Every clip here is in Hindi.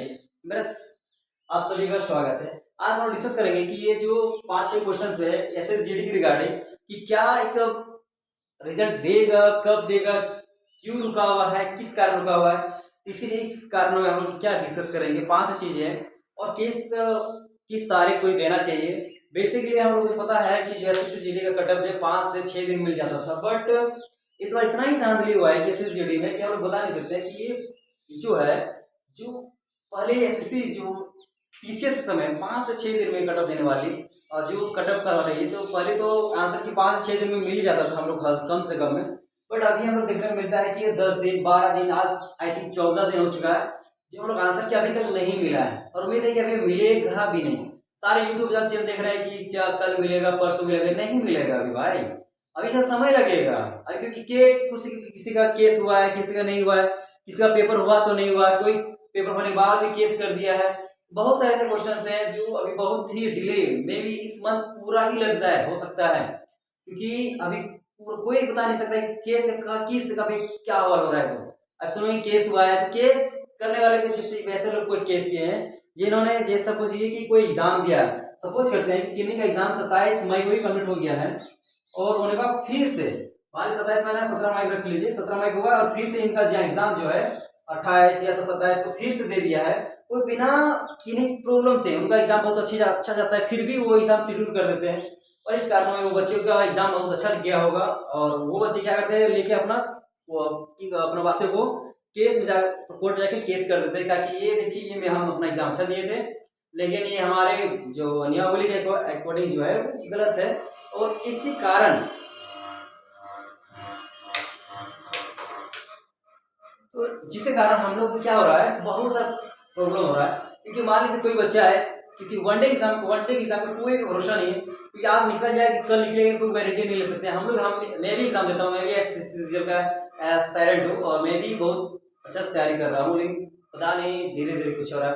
मेरा आप सभी का स्वागत है। आज हम डिस्कस करेंगे कि ये जो 5-6 क्वेश्चंस है एसएसजीडी की रिगार्डिंग कि क्या इसका रिजल्ट देगा, कब देगा, क्यों रुका हुआ है, किस कारण रुका हुआ है। इसके इस कारणों में हम क्या डिस्कस करेंगे। 5 चीजें हैं और किस तारीख को देना चाहिए। बेसिकली हम लोगों को पता है कि एसएसजीडी का कटअप जो 5 से 6 दिन मिल जाता था, बट इस बार इतना ही धांधली हुआ है कि एसएसजीडी में कि हम लोग बता नहीं सकते कि ये जो पहले एसएससी जो पीसीएस समय 5 से 6 दिन में कटअप देने वाली और जो कटअप करवा रही है, तो पहले तो आंसर की 5 से 6 दिन में मिल ही जाता था हम लोग कम से कम में। बट अभी हम लोग देखने को मिलता है कि ये 10 दिन 12 दिन, आज आई थिंक 14 दिन हो चुका है जो हम लोग आंसर की अभी तक नहीं मिला है और उम्मीद है कि अभी मिलेगा भी नहीं। सारे यूट्यूब चैनल देख रहे हैं कि कल मिलेगा, परसों मिलेगा, नहीं मिलेगा अभी भाई, अभी तो समय लगेगा। अभी क्योंकि किसी का केस हुआ है, किसी का नहीं हुआ है, किसी का पेपर हुआ तो नहीं हुआ है, कोई पेपर होने के बाद भी केस कर दिया है। बहुत सारे ऐसे क्वेश्चंस हैं जो अभी बहुत ही डिले, मे बी इस मंथ पूरा ही लग जाए, हो सकता है, क्योंकि अभी कोई बता नहीं सकता केस का किस का भी क्या हवाल हो रहा है। सब अब सुनो केस हुआ है तो केस करने वाले के जैसे वैसे लोग कोई केस किए हैं जिन्होंने जैसे सपोज कि कोई एग्जाम दिया, सपोज करते हैं कि किन्हीं का एग्जाम 27 मई को ही कंप्लीट हो गया है और होने का फिर से मान 27 मई 17 मई रख लीजिए, 17 मई को हुआ और फिर से इनका एग्जाम जो है 28 या तो 27 को फिर से दे दिया है। कोई बिना किन्हीं प्रॉब्लम से उनका एग्जाम बहुत अच्छा जाता है, फिर भी वो एग्जाम शेड्यूल कर देते हैं और इस कारण में वो बच्चे का एग्जाम बहुत अच्छा गया होगा और वो बच्चे क्या करते हैं, लेके अपना बातें को केस में जा कोर्ट में जाके केस कर देते हैं ताकि ये देखिए ये में हम अपना एग्जाम अच्छा दिए थे, लेकिन ये हमारे जो नियमावली के अकॉर्डिंग जो है वो गलत है। और इसी कारण तो जिसके कारण हम लोग को क्या हो रहा है, बहुत सा प्रॉब्लम हो रहा है। क्योंकि मान लीजिए कोई बच्चा है, क्योंकि वन डे एग्जाम का कोई भरोसा नहीं है, क्योंकि आज निकल जाए कि कल निकलेगा, कोई गारंटी नहीं ले सकते हम लोग। मैं भी एग्जाम देता हूँ, मैं भी एसएससी का एस्पायरेंट हूँ और मैं भी बहुत अच्छा से तैयारी कर रहा हूँ, लेकिन पता नहीं धीरे धीरे कुछ हो रहा है।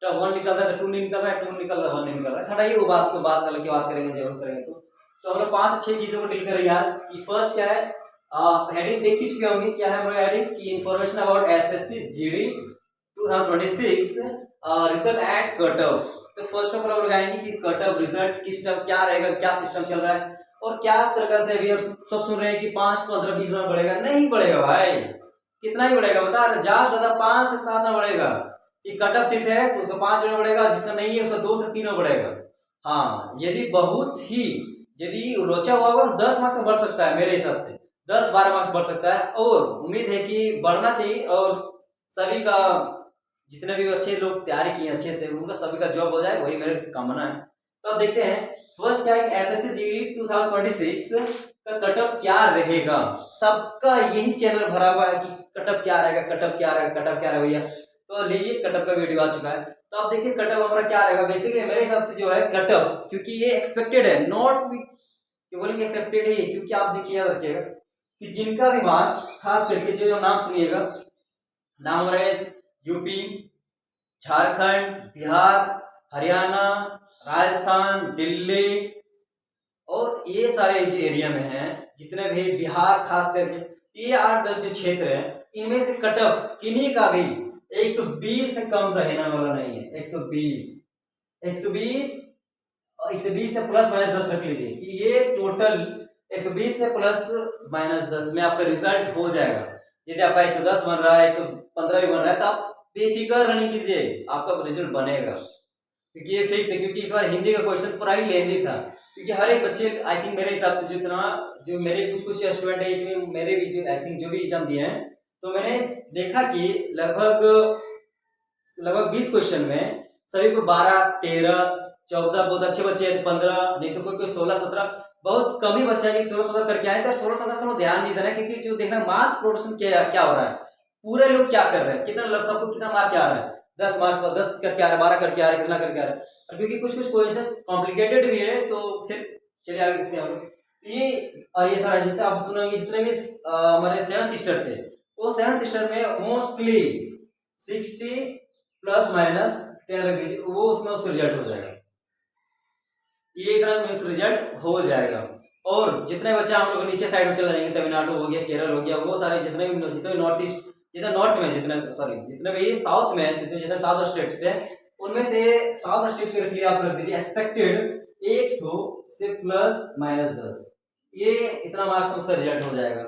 तो 1 निकल रहा है, 2 नहीं निकल रहा है, 2 निकल रहा है, 1 नहीं निकल रहा है। थोड़ा ये वो बात अलग की बात करेंगे, जरूर करेंगे। तो हम लोग 5 से 6 चीजों को डील करेंगे आज की। फर्स्ट क्या है, हेडिंग देख ही चुके होंगे, क्या है हमारा हेडिंग की information about SSC GD 2026 result and cut off. तो फर्स्ट ऑफ ऑल हम लोग आएंगे कि कट ऑफ रिजल्ट किस टाइम क्या रहेगा, क्या सिस्टम चल रहा है और क्या तरह से अभी सब सुन रहे हैं कि 5, 15, 20 में बढ़ेगा। नहीं बढ़ेगा भाई, कितना ही बढ़ेगा बता रहे, ज्यादा 5 से 7 में बढ़ेगा। कि कट ऑफ सीट है तो उसका 5 में बढ़ेगा, जिसका नहीं है उसका 2 से 3 में बढ़ेगा। हाँ, यदि रोचा हुआ होगा तो 10 मार्क्स बढ़ सकता है, मेरे हिसाब से 10-12 मार्क्स बढ़ सकता है और उम्मीद है कि बढ़ना चाहिए और सभी का जितने भी अच्छे लोग तैयारी किए अच्छे से उनका सभी का जॉब हो जाए, वही मेरे कामना है। तो अब देखते हैं फर्स्ट क्या है, एसएससी जीडी 2026 का कटअप क्या रहेगा। सबका यही चैनल भरा हुआ है कि कटअप क्या रहेगा, कटअप क्या रहेगा, कटअप क्या रहेगा भैया। तो लीजिए कटअप का वीडियो आ चुका है। तो अब देखिए कटअप हमारा क्या रहेगा। बेसिकली मेरे हिसाब से जो है कटअप, क्योंकि ये एक्सपेक्टेड है, नॉट बोलेंगे एक्सेप्टेड ही, क्योंकि आप देखिए याद रखिएगा कि जिनका भी मार्क्स, खास करके जो नाम सुनिएगा, नाम रहे यूपी, झारखंड, बिहार, हरियाणा, राजस्थान, दिल्ली और ये सारे जो एरिया में हैं, जितने भी बिहार खास करके ये 8-10 जो क्षेत्र हैं, इनमें से कटअप किन्हीं का भी 120 से कम रहने वाला नहीं है। 120 से प्लस माइनस 10 रख लीजिए कि ये टोटल 120 से प्लस माइनस 10 में आपका रिजल्ट हो जाएगा। यदि आपका 110 बन रहा है, 115 भी बन रहा है, तो आप बेफिक्र रनिंग कीजिए, आपका रिजल्ट बनेगा, क्योंकि ये फिक्स है। क्योंकि इस बार हिंदी का क्वेश्चन पूरा ही लेंदी था, क्योंकि हर एक बच्चे आई थिंक मेरे हिसाब से जो मेरे कुछ स्टूडेंट है, मेरे भी जो आई थिंक जो भी एग्जाम दिए हैं, तो मैंने देखा कि लगभग 20 क्वेश्चन में सभी को 12, 13, 14 बहुत अच्छे बच्चे 15, नहीं तो कोई 16, 17, बहुत कम ही बच्चा है 16, 17 करके आए थे। 16, 17 से ध्यान नहीं देना, क्योंकि जो देखना मास प्रोडक्शन क्या हो रहा है, पूरे लोग क्या कर रहे हैं, कितना लोग, सबको कितना मार्क आ रहा है, 10 मार्क्स पर 10 करके आ रहा है, 12 करके आ रहा है, कितना करके आ रहा है। और क्योंकि कुछ क्वेश्चन कॉम्प्लिकेटेड भी है, तो फिर चलिए आगे देखते हैं। ये सारा जैसे आप सुनेंगे जितने भी हमारे 7 सिस्टर्स है, वो 7 सिस्टर में मोस्टली 60 प्लस माइनस 10 रख दीजिए, वो उसमें उसका रिजल्ट हो जाएगा। ये इतना रिजल्ट हो जाएगा। और जितने बच्चे हम लोग नीचे साइड में चले जाएंगे, तमिलनाडु हो गया, केरल हो गया, वो सारे जितने भी नॉर्थ ईस्ट जितना नॉर्थ में जितने भी साउथ में है, जितने साउथ स्टेट्स है उनमें से साउथ स्टेट के लिए आप रख दीजिए एक्सपेक्टेड 100 से ±10, ये इतना मार्क्स उसका रिजल्ट हो जाएगा।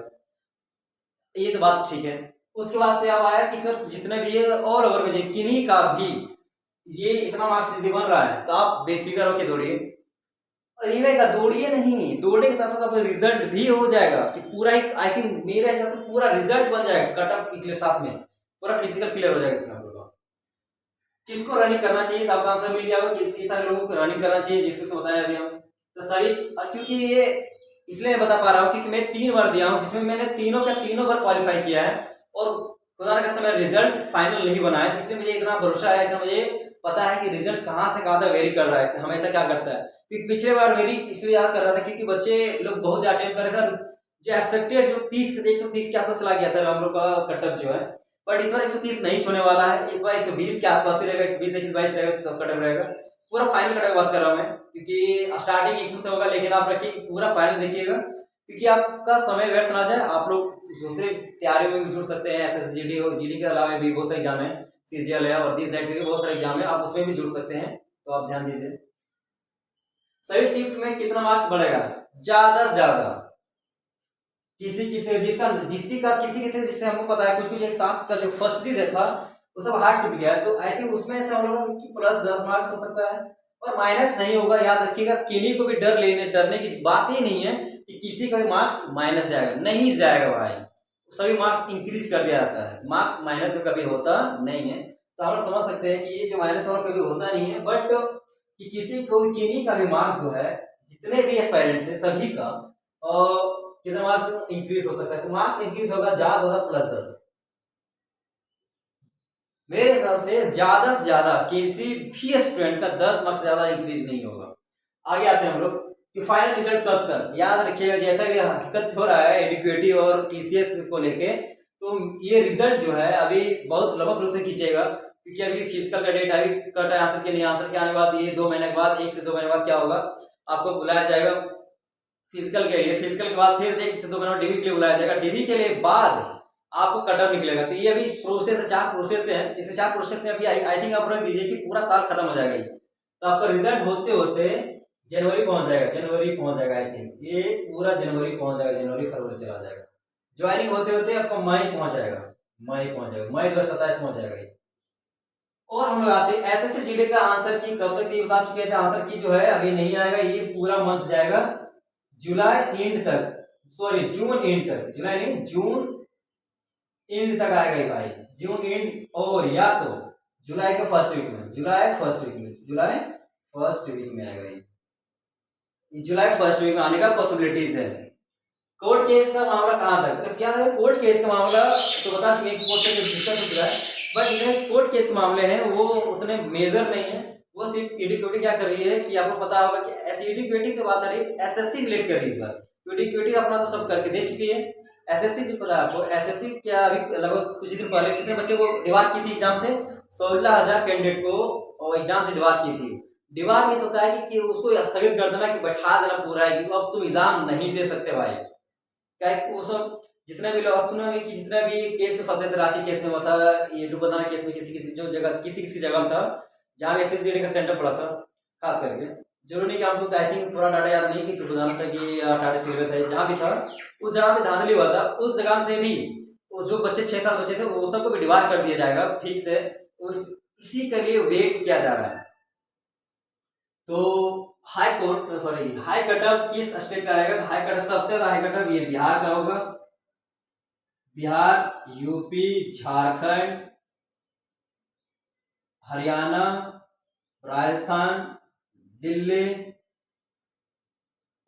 ये तो बात ठीक है। उसके बाद से अब आया कि कर जितने भी ये ऑल ओवर में किन्हीं का भी ये इतना मार्क्स यदि बन रहा है तो आप बेफिक्र होकर दौड़िए, और इवन का दौड़िए नहीं, दौड़ने के साथ साथ आपका रिजल्ट भी हो जाएगा कि पूरा एक आई थिंक मेरे हिसाब से पूरा रिजल्ट बन जाएगा कट ऑफ के साथ में, पूरा फिजिकल क्लियर हो जाएगा इसमें हम लोग का। किसको रनिंग करना चाहिए तो आपका आंसर मिल गया होगा कि ये सारे लोगों को रनिंग करना चाहिए जिसको बताया अभी हम। तो सभी, क्योंकि ये इसलिए मैं बता पा रहा हूँ क्योंकि मैं 3 बार दिया हूँ जिसमें मैंने तीनों का तीनों बार क्वालिफाई किया है और खुदा का समय रिजल्ट फाइनल नहीं बनाया, तो इसलिए मुझे इतना भरोसा है, इतना मुझे पता है कि रिजल्ट कहाँ से कहाँ तक वेरी कर रहा है, कि हमेशा क्या करता है। क्योंकि पिछले बार मेरी इसलिए याद कर रहा था क्योंकि बच्चे लोग बहुत ज्यादा अटेम्प्ट कर रहे थे, जो एक्सपेक्टेड जो 130 के आसपास चला गया था हम लोग का कटअप जो है, बट इस बार 130 नहीं छूने वाला है, इस बार 120 के आसपास रहेगा, 120 21 22 रहेगा, सब कटअप रहेगा। पूरा फाइनल कटअप बात कर रहा हूँ मैं, क्योंकि स्टार्टिंग 100 से होगा, लेकिन आप रखिए पूरा फाइनल देखिएगा क्योंकि आपका समय व्यर्थ ना जाए। आप लोग दूसरे तैयारियों में भी जुड़ सकते हैं, SSGD और GD के अलावा भी बहुत सारे एग्जाम है, CGL है और 30 के बहुत सारे एग्जाम है, आप उसमें भी जुड़ सकते हैं, तो आप ध्यान दीजिए। सभी शिफ्ट में कितना मार्क्स बढ़ेगा? ज्यादा से ज्यादा किसी जिससे हमको पता है कुछ एक साथ का जो फर्स्ट डी था वो सब हार्ड शिफ्ट गया है, तो आई थिंक उसमें से हम लोगों की +10 मार्क्स हो सकता है और माइनस नहीं होगा। याद रखिएगा किन्हीं को भी डरने की बात ही नहीं है कि किसी का भी मार्क्स माइनस जाएगा, नहीं जाएगा भाई, सभी मार्क्स इंक्रीज कर दिया जाता है, मार्क्स माइनस में कभी होता नहीं है। तो हम लोग समझ सकते हैं कि ये जो माइनस वाला कभी होता नहीं है, बट कि किसी को किन्हीं का भी मार्क्स जो है जितने भी एस्पायरेंट्स है सभी का कितना मार्क्स इंक्रीज हो सकता है, तो मार्क्स इंक्रीज होगा ज्यादा से ज्यादा +10। मेरे हिसाब से ज्यादा किसी भी स्टूडेंट का 10 मार्क्स ज्यादा इंक्रीज नहीं होगा। आगे आते हैं हम लोग कि फाइनल रिजल्ट कब तक। याद रखिएगा जैसा भी हकीकत हो रहा है एडुकेटी और TCS को लेके, तो ये रिजल्ट जो है अभी बहुत लंबा प्रोसेस खींचेगा क्योंकि अभी फिजिकल का डेट अभी कट है, आंसर के नहीं, आंसर के आने के बाद ये 2 महीने के बाद 1 से 2 महीने बाद क्या होगा, आपको बुलाया जाएगा फिजिकल के लिए, फिजिकल के बाद फिर 1 से 2 महीने DV के लिए बुलाया जाएगा, DV के लिए बाद आपको कटअप निकलेगा। तो ये अभी प्रोसेस है, 4 प्रोसेस है, जैसे 4 प्रोसेस में अभी आई थिंक आप रख दीजिए कि पूरा साल खत्म हो जाएगा ये, तो आपका रिजल्ट होते होते जनवरी पहुंच जाएगा आई थिंक, ये पूरा जनवरी पहुंच जाएगा, जनवरी फरवरी चला जाएगा, ज्वाइनिंग होते होते आपका मई पहुंच जाएगा, मई 2027 पहुंच जाएगा ये। और हम लोग आते हैं SSC GD का आंसर की कब तक ये बता चुके थे, आंसर की जो है अभी नहीं आएगा, ये पूरा मंथ जाएगा जुलाई एंड तक, सॉरी जून एंड तक, जुलाई नहीं जून एंड तक आएगा ये भाई, जून एंड और या तो जुलाई के फर्स्ट वीक में, जुलाई फर्स्ट वीक में आएगा ये, जुलाई फर्स्ट वीक में आने का पॉसिबिलिटीज है। कोर्ट केस का मामला कहां तक, तो क्या है कोर्ट केस का मामला तो बता चुके हैं कि कोर्ट केस डिस्कस हो चुका है, बट ये कोर्ट केस के मामले हैं वो उतने मेजर नहीं है, वो सिर्फ EDQT क्या कर रही है कि आपको पता होगा कि ऐसी EDQT की बात है, SSC रिलेट कर रही है इस बार, EDQT अपना तो सब करके दे चुकी है, SSC जो पता है आपको, SSC क्या अभी लगभग कुछ दिन पहले कितने बच्चे को डिबार की थी एग्जाम से, 16,000 कैंडिडेट को एग्जाम से डिबार की थी। डिबार मीन्स होता है कि उसको स्थगित कर देना, कि बैठा देना पूरा है कि अब तुम एग्जाम नहीं दे सकते भाई, क्या वो सब जितने भी लोग सुनोगे कि जितने भी केस फंसे थे, राशि केस में था, ये बताना केस में किसी जो जगह किसी जगह में था जहाँ SSC का सेंटर पड़ा था, खास करके जरूरी नहीं कि आपको आई थिंक पूरा डाटा याद नहीं कि बताना था कि टाटा सिगरेट है, जहाँ भी था उस जगह पे धांधली हुआ था, उस जगह से भी वो जो बच्चे 6-7 बच्चे थे वो सबको भी डिबार कर दिया जाएगा फिक्स है, इसी के लिए वेट किया जा रहा है। तो हाई कटअप किस स्टेट का रहेगा, हाई कटअप सबसे ज्यादा हाई कटअप ये बिहार का होगा, बिहार, यूपी, झारखंड, हरियाणा, राजस्थान, दिल्ली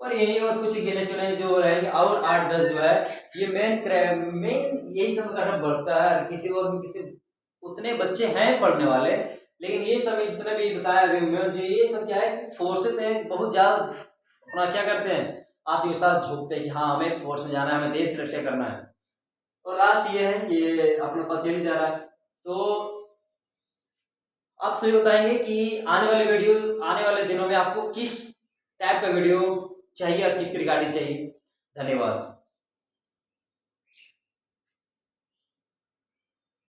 और यही और कुछ गिने चुने जो रहेंगे, और 8-10 जो है ये मेन यही सब कटअप बढ़ता है, किसी और भी किसी उतने बच्चे हैं पढ़ने वाले, लेकिन ये सब जितने भी बताया अभी मुझे, ये सब क्या है फोर्सेस है बहुत ज्यादा अपना क्या करते हैं आत्मविश्वास झोंकते हैं कि हाँ हमें फोर्स में जाना है, हमें देश रक्षा करना है। और लास्ट ये है ये अपने पास चली जा रहा है, तो आप सभी बताएंगे कि आने वाले दिनों में आपको किस टाइप का वीडियो चाहिए और किसकी रिगार्डिंग चाहिए। धन्यवाद।